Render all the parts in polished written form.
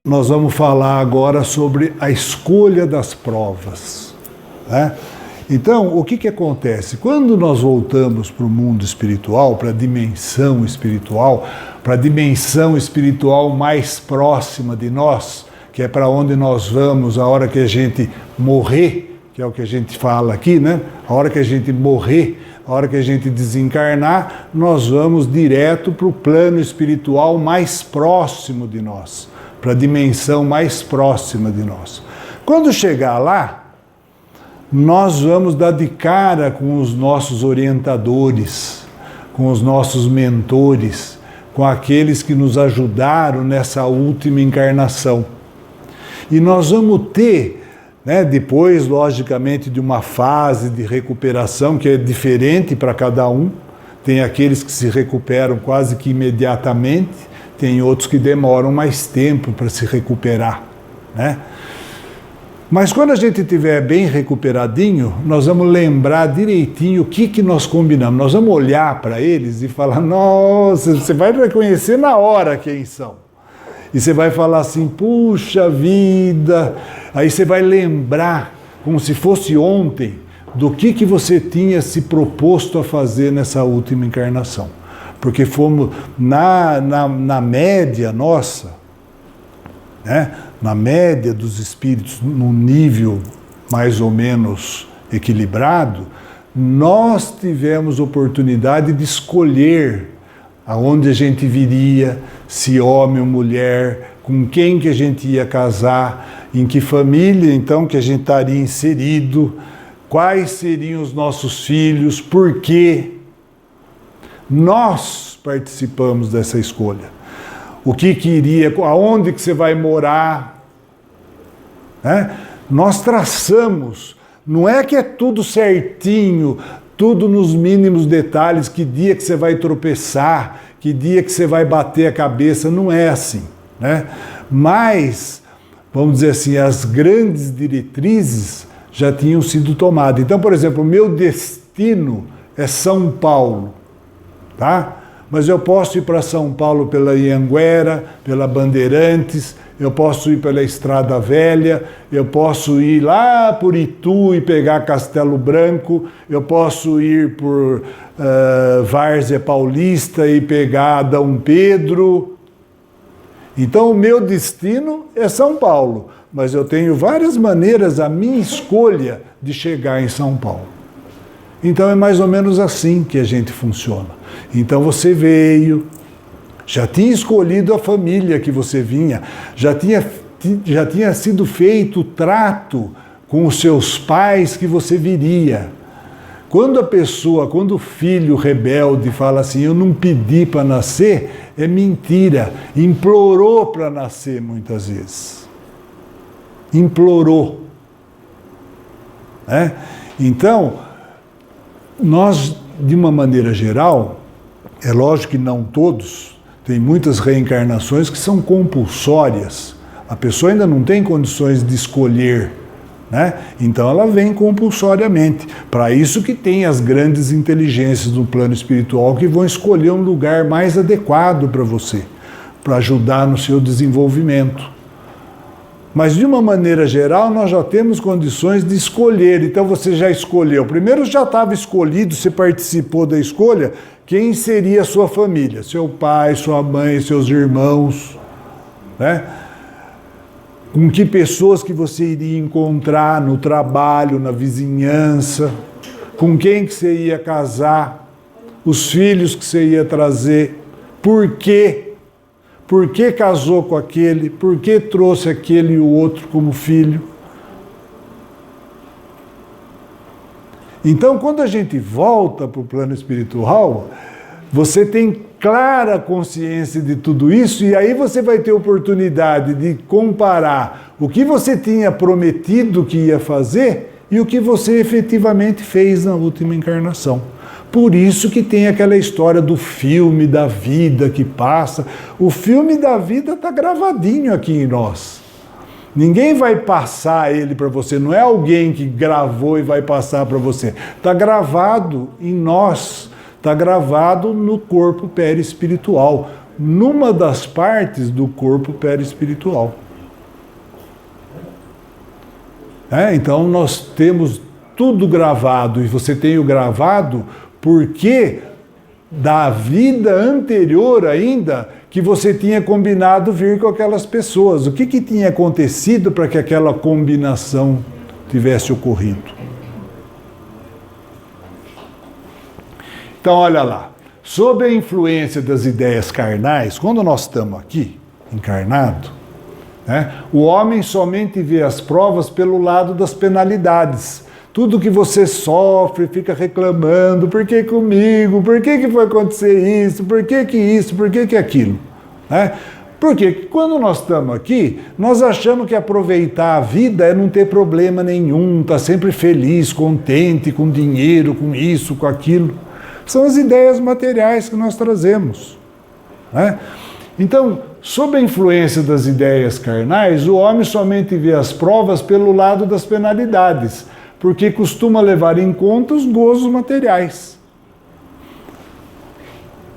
Nós vamos falar agora sobre a escolha das provas, né? Então, o que acontece? Quando nós voltamos para o mundo espiritual, para a dimensão espiritual mais próxima de nós, que é para onde nós vamos a hora que a gente morrer, que é o que a gente fala aqui, né? A hora que a gente morrer, a hora que a gente desencarnar, nós vamos direto para o plano espiritual mais próximo de nós, para a dimensão mais próxima de nós. Quando chegar lá, nós vamos dar de cara com os nossos orientadores, com os nossos mentores, com aqueles que nos ajudaram nessa última encarnação. E nós vamos ter, né, depois, logicamente, de uma fase de recuperação que é diferente para cada um, tem aqueles que se recuperam quase que imediatamente, tem outros que demoram mais tempo para se recuperar, né? Mas quando a gente estiver bem recuperadinho, nós vamos lembrar direitinho o que nós combinamos. Nós vamos olhar para eles e falar, nossa, você vai reconhecer na hora quem são. E você vai falar assim, puxa vida, aí você vai lembrar, como se fosse ontem, do que você tinha se proposto a fazer nessa última encarnação. Porque fomos, na média nossa, né, na média dos espíritos, num nível mais ou menos equilibrado, nós tivemos oportunidade de escolher aonde a gente viria, se homem ou mulher, com quem que a gente ia casar, em que família então que a gente estaria inserido, quais seriam os nossos filhos, por quê. Nós participamos dessa escolha. O que iria, aonde que você vai morar, né? Nós traçamos, não é que é tudo certinho, tudo nos mínimos detalhes, que dia que você vai tropeçar, que dia que você vai bater a cabeça, não é assim, né? Mas, vamos dizer assim, as grandes diretrizes já tinham sido tomadas. Então, por exemplo, o meu destino é São Paulo, tá? Mas eu posso ir para São Paulo pela Anhanguera, pela Bandeirantes, eu posso ir pela Estrada Velha, eu posso ir lá por Itu e pegar Castelo Branco, eu posso ir por Várzea Paulista e pegar Dom Pedro. Então o meu destino é São Paulo, mas eu tenho várias maneiras, a minha escolha de chegar em São Paulo. Então é mais ou menos assim que a gente funciona. Então você veio, já tinha escolhido a família que você vinha, já tinha sido feito o trato com os seus pais que você viria. Quando o filho rebelde fala assim, eu não pedi para nascer, é mentira. Implorou para nascer muitas vezes. Implorou. né? Então, nós, de uma maneira geral, é lógico que não todos, tem muitas reencarnações que são compulsórias. A pessoa ainda não tem condições de escolher, né? Então ela vem compulsoriamente. Para isso que tem as grandes inteligências do plano espiritual que vão escolher um lugar mais adequado para você, para ajudar no seu desenvolvimento. Mas de uma maneira geral nós já temos condições de escolher. Então você já escolheu. Primeiro já estava escolhido, você participou da escolha, quem seria a sua família? Seu pai, sua mãe, seus irmãos, né? Com que pessoas que você iria encontrar no trabalho, na vizinhança, com quem que você ia casar, os filhos que você ia trazer, por quê? Por que casou com aquele? Por que trouxe aquele e o outro como filho? Então, quando a gente volta para o plano espiritual, você tem clara consciência de tudo isso e aí você vai ter oportunidade de comparar o que você tinha prometido que ia fazer e o que você efetivamente fez na última encarnação. Por isso que tem aquela história do filme da vida que passa. O filme da vida está gravadinho aqui em nós. Ninguém vai passar ele para você, não é alguém que gravou e vai passar para você. Está gravado em nós, está gravado no corpo perispiritual, numa das partes do corpo perispiritual. Então nós temos tudo gravado, e você tem o gravado porque da vida anterior ainda que você tinha combinado vir com aquelas pessoas. O que tinha acontecido para que aquela combinação tivesse ocorrido? Então olha lá, sob a influência das ideias carnais, quando nós estamos aqui, encarnado, o homem somente vê as provas pelo lado das penalidades. Tudo que você sofre, fica reclamando, por que comigo? Por que foi acontecer isso? Por que isso? Por que aquilo? Porque quando nós estamos aqui, nós achamos que aproveitar a vida é não ter problema nenhum, estar sempre feliz, contente, com dinheiro, com isso, com aquilo. São as ideias materiais que nós trazemos. Então, sob a influência das ideias carnais, o homem somente vê as provas pelo lado das penalidades, porque costuma levar em conta os gozos materiais.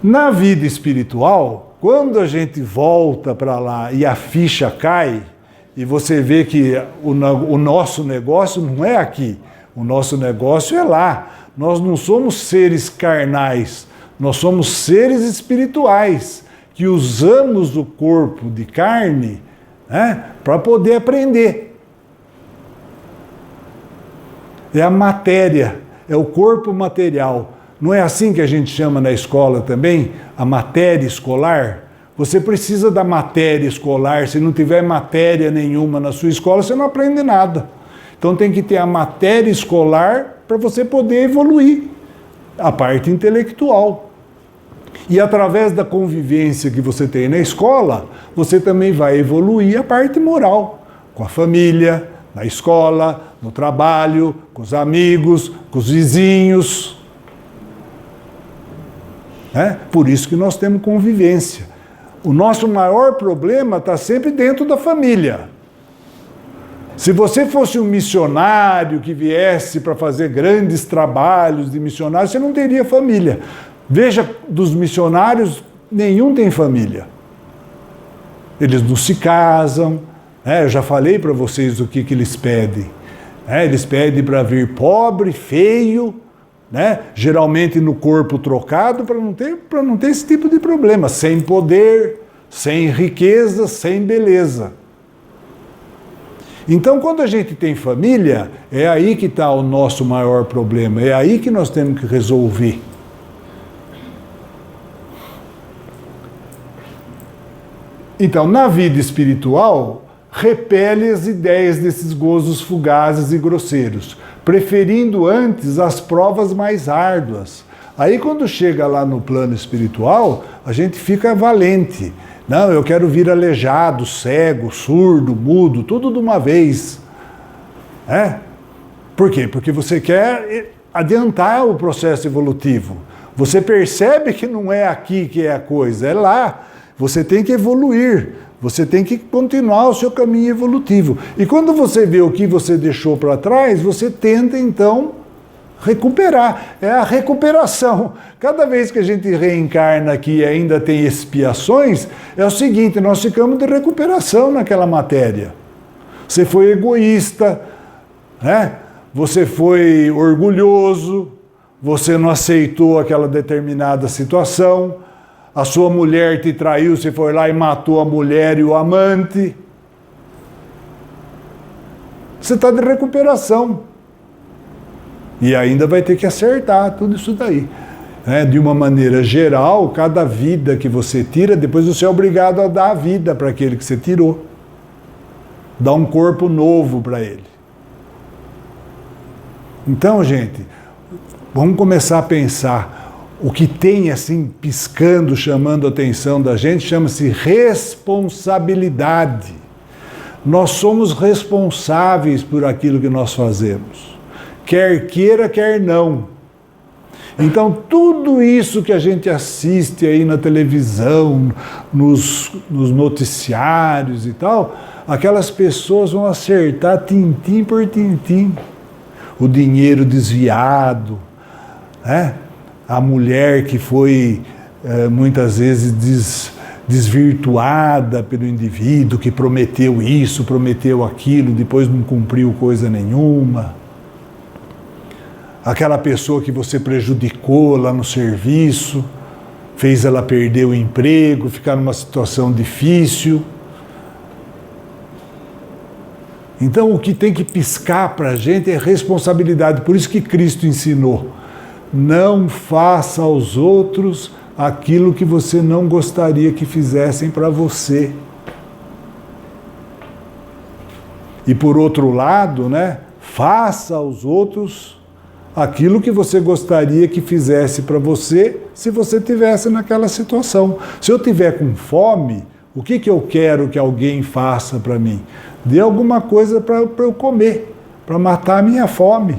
Na vida espiritual, quando a gente volta para lá e a ficha cai, e você vê que o nosso negócio não é aqui, o nosso negócio é lá. Nós não somos seres carnais, nós somos seres espirituais, que usamos o corpo de carne para poder aprender. É a matéria, é o corpo material. Não é assim que a gente chama na escola também? A matéria escolar? Você precisa da matéria escolar. Se não tiver matéria nenhuma na sua escola, você não aprende nada. Então tem que ter a matéria escolar para você poder evoluir a parte intelectual. E através da convivência que você tem na escola, você também vai evoluir a parte moral, com a família, na escola, no trabalho, com os amigos, com os vizinhos. Por isso que nós temos convivência. O nosso maior problema está sempre dentro da família. Se você fosse um missionário que viesse para fazer grandes trabalhos de missionário, você não teria família. Veja, dos missionários, nenhum tem família. Eles não se casam. Eu já falei para vocês o que eles pedem. Eles pedem para vir pobre, feio, geralmente no corpo trocado, para não ter esse tipo de problema. Sem poder, sem riqueza, sem beleza. Então, quando a gente tem família, é aí que está o nosso maior problema. É aí que nós temos que resolver. Então, na vida espiritual, repele as ideias desses gozos fugazes e grosseiros, preferindo antes as provas mais árduas. Aí quando chega lá no plano espiritual, a gente fica valente. Não, eu quero vir aleijado, cego, surdo, mudo, tudo de uma vez. Por quê? Porque você quer adiantar o processo evolutivo. Você percebe que não é aqui que é a coisa, é lá. Você tem que evoluir. Você tem que continuar o seu caminho evolutivo. E quando você vê o que você deixou para trás, você tenta, então, recuperar. É a recuperação. Cada vez que a gente reencarna aqui e ainda tem expiações, é o seguinte, nós ficamos de recuperação naquela matéria. Você foi egoísta, você foi orgulhoso, você não aceitou aquela determinada situação, a sua mulher te traiu, você foi lá e matou a mulher e o amante. Você está de recuperação. E ainda vai ter que acertar tudo isso daí. De uma maneira geral, cada vida que você tira, depois você é obrigado a dar a vida para aquele que você tirou. Dar um corpo novo para ele. Então, gente, vamos começar a pensar. O que tem assim piscando, chamando a atenção da gente, chama-se responsabilidade. Nós somos responsáveis por aquilo que nós fazemos. Quer queira, quer não. Então, tudo isso que a gente assiste aí na televisão, nos noticiários e tal, aquelas pessoas vão acertar tintim por tintim. O dinheiro desviado, a mulher que foi muitas vezes desvirtuada pelo indivíduo que prometeu isso, prometeu aquilo, depois não cumpriu coisa nenhuma. Aquela pessoa que você prejudicou lá no serviço, fez ela perder o emprego, ficar numa situação difícil. Então o que tem que piscar para a gente é responsabilidade. Por isso que Cristo ensinou: não faça aos outros aquilo que você não gostaria que fizessem para você. E por outro lado, né, faça aos outros aquilo que você gostaria que fizesse para você se você estivesse naquela situação. Se eu tiver com fome, o que eu quero que alguém faça para mim? Dê alguma coisa para eu comer, para matar a minha fome.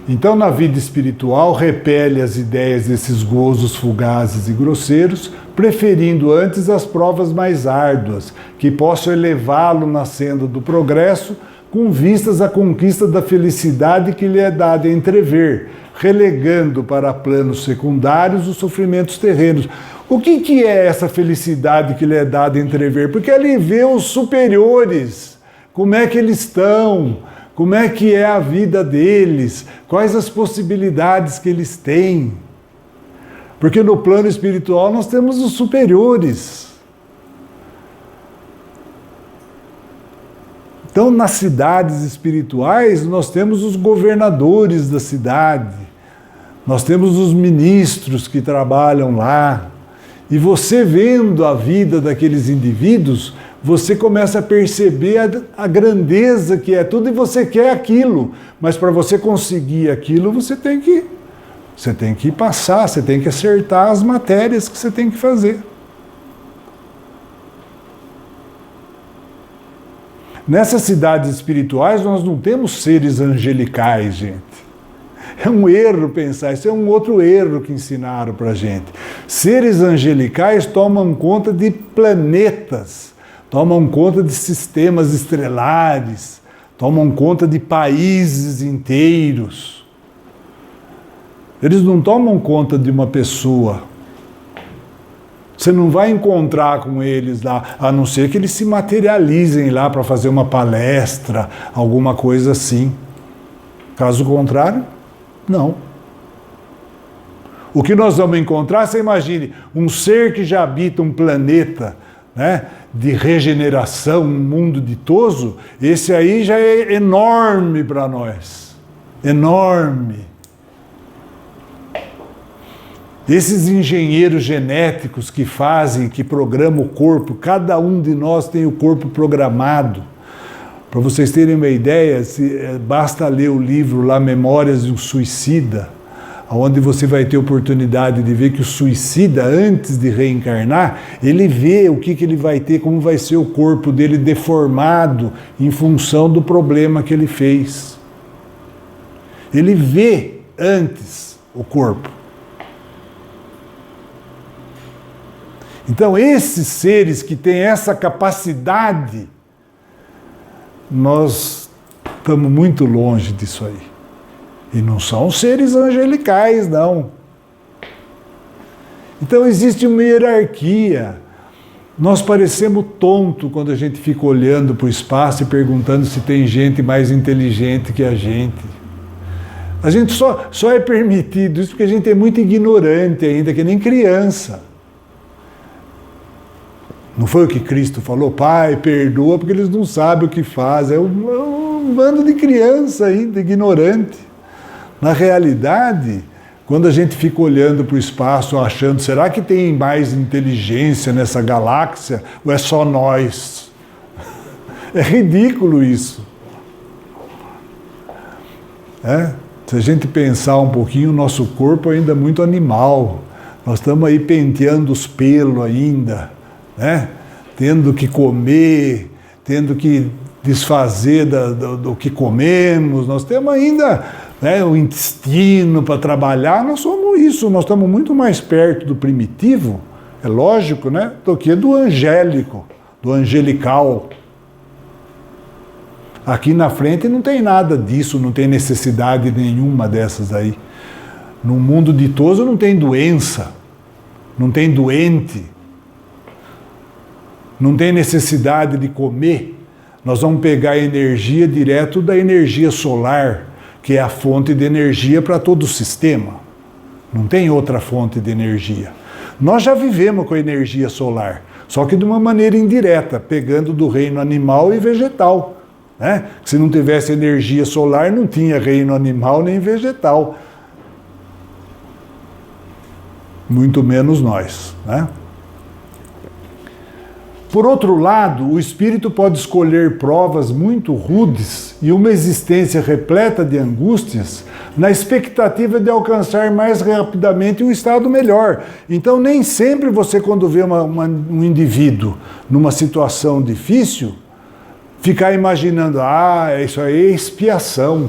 Então, na vida espiritual, repele as ideias desses gozos fugazes e grosseiros, preferindo antes as provas mais árduas, que possam elevá-lo na senda do progresso, com vistas à conquista da felicidade que lhe é dada a entrever, relegando para planos secundários os sofrimentos terrenos. O que é essa felicidade que lhe é dada a entrever? Porque ele vê os superiores, como é que eles estão, como é que é a vida deles, quais as possibilidades que eles têm. Porque no plano espiritual nós temos os superiores. Então, nas cidades espirituais, nós temos os governadores da cidade, nós temos os ministros que trabalham lá. E você vendo a vida daqueles indivíduos, você começa a perceber a grandeza que é tudo e você quer aquilo. Mas para você conseguir aquilo, você tem que passar, você tem que acertar as matérias que você tem que fazer. Nessas cidades espirituais, nós não temos seres angelicais, gente. É um erro pensar, isso é um outro erro que ensinaram para a gente. Seres angelicais tomam conta de planetas, tomam conta de sistemas estelares, tomam conta de países inteiros. Eles não tomam conta de uma pessoa. Você não vai encontrar com eles lá, a não ser que eles se materializem lá para fazer uma palestra, alguma coisa assim. Caso contrário, não. O que nós vamos encontrar, você imagine, um ser que já habita um planeta, né, de regeneração, um mundo ditoso, esse aí já é enorme para nós. Enorme. Esses engenheiros genéticos que fazem, que programam o corpo, cada um de nós tem o corpo programado. Para vocês terem uma ideia, basta ler o livro lá, Memórias de um Suicida, onde você vai ter oportunidade de ver que o suicida, antes de reencarnar, ele vê o que ele vai ter, como vai ser o corpo dele deformado em função do problema que ele fez. Ele vê antes o corpo. Então, esses seres que têm essa capacidade, nós estamos muito longe disso aí. E não são seres angelicais, não. Então, existe uma hierarquia. Nós parecemos tontos quando a gente fica olhando para o espaço e perguntando se tem gente mais inteligente que a gente. A gente só é permitido isso porque a gente é muito ignorante ainda, que nem criança. Não foi o que Cristo falou? Pai, perdoa porque eles não sabem o que fazem. É um bando de criança ainda, ignorante. Na realidade, quando a gente fica olhando para o espaço, achando, será que tem mais inteligência nessa galáxia ou é só nós? É ridículo isso. Se a gente pensar um pouquinho, o nosso corpo ainda é muito animal. Nós estamos aí penteando os pelos ainda. Tendo que comer, tendo que desfazer do que comemos, nós temos ainda o intestino para trabalhar, nós somos isso, nós estamos muito mais perto do primitivo, é lógico, do que do angélico, do angelical. Aqui na frente não tem nada disso, não tem necessidade nenhuma dessas aí. No mundo ditoso não tem doença. não tem doente, não tem necessidade de comer. Nós vamos pegar a energia direto da energia solar, que é a fonte de energia para todo o sistema. Não tem outra fonte de energia. Nós já vivemos com a energia solar, só que de uma maneira indireta, pegando do reino animal e vegetal. Né? Se não tivesse energia solar, não tinha reino animal nem vegetal. Muito menos nós. Né? Por outro lado, o espírito pode escolher provas muito rudes e uma existência repleta de angústias na expectativa de alcançar mais rapidamente um estado melhor. Então, nem sempre você, quando vê um indivíduo numa situação difícil, ficar imaginando, isso aí é expiação.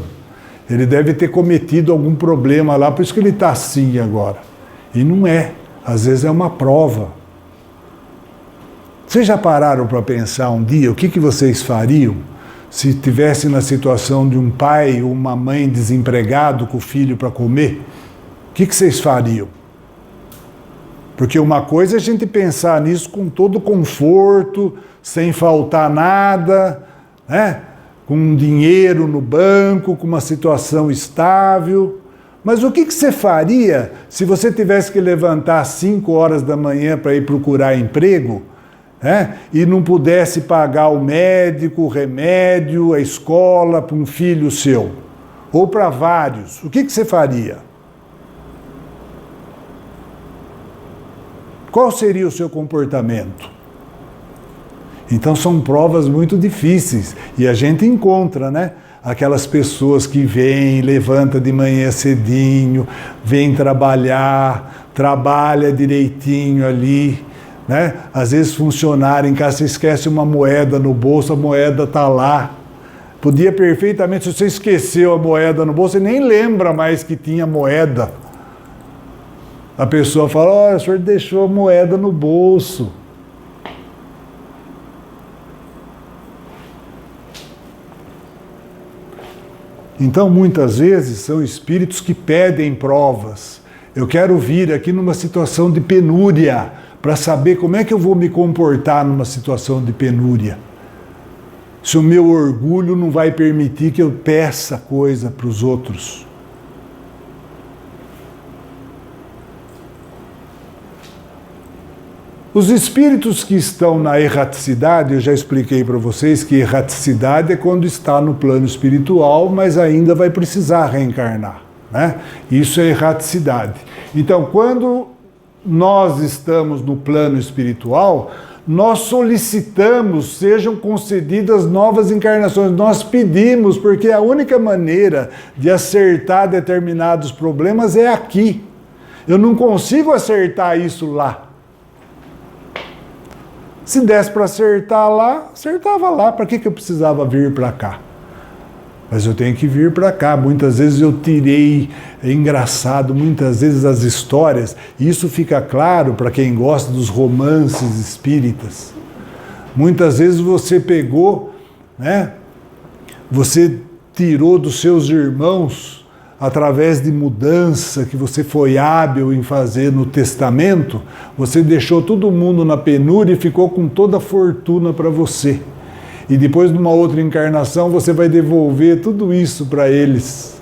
Ele deve ter cometido algum problema lá, por isso que ele está assim agora. E não é. Às vezes é uma prova. Vocês já pararam para pensar um dia o que vocês fariam se estivessem na situação de um pai ou uma mãe desempregado com o filho para comer? O que vocês fariam? Porque uma coisa é a gente pensar nisso com todo conforto, sem faltar nada, né? Com dinheiro no banco, com uma situação estável. Mas o que você faria se você tivesse que levantar às 5 horas da manhã para ir procurar emprego? E não pudesse pagar o médico, o remédio, a escola para um filho seu, ou para vários, o que você faria? Qual seria o seu comportamento? Então são provas muito difíceis, e a gente encontra, né? Aquelas pessoas que vêm, levanta de manhã cedinho, vem trabalhar, trabalha direitinho ali, né? Às vezes funcionário em casa, você esquece uma moeda no bolso, a moeda está lá. Podia perfeitamente, se você esqueceu a moeda no bolso, você nem lembra mais que tinha moeda. A pessoa fala, o senhor deixou a moeda no bolso. Então, muitas vezes, são espíritos que pedem provas. Eu quero vir aqui numa situação de penúria, para saber como é que eu vou me comportar numa situação de penúria. Se o meu orgulho não vai permitir que eu peça coisa para os outros. Os espíritos que estão na erraticidade, eu já expliquei para vocês que erraticidade é quando está no plano espiritual, mas ainda vai precisar reencarnar. Né? Isso é erraticidade. Então, quando nós estamos no plano espiritual, nós solicitamos, sejam concedidas novas encarnações, nós pedimos, porque a única maneira de acertar determinados problemas é aqui. Eu não consigo acertar isso lá. Se desse para acertar lá, acertava lá, para que eu precisava vir para cá? Mas eu tenho que vir para cá. Muitas vezes eu tirei, é engraçado, muitas vezes as histórias, e isso fica claro para quem gosta dos romances espíritas. Muitas vezes você pegou, né? Você tirou dos seus irmãos, através de mudança que você foi hábil em fazer no testamento, você deixou todo mundo na penúria e ficou com toda a fortuna para você. E depois, numa outra encarnação, você vai devolver tudo isso para eles.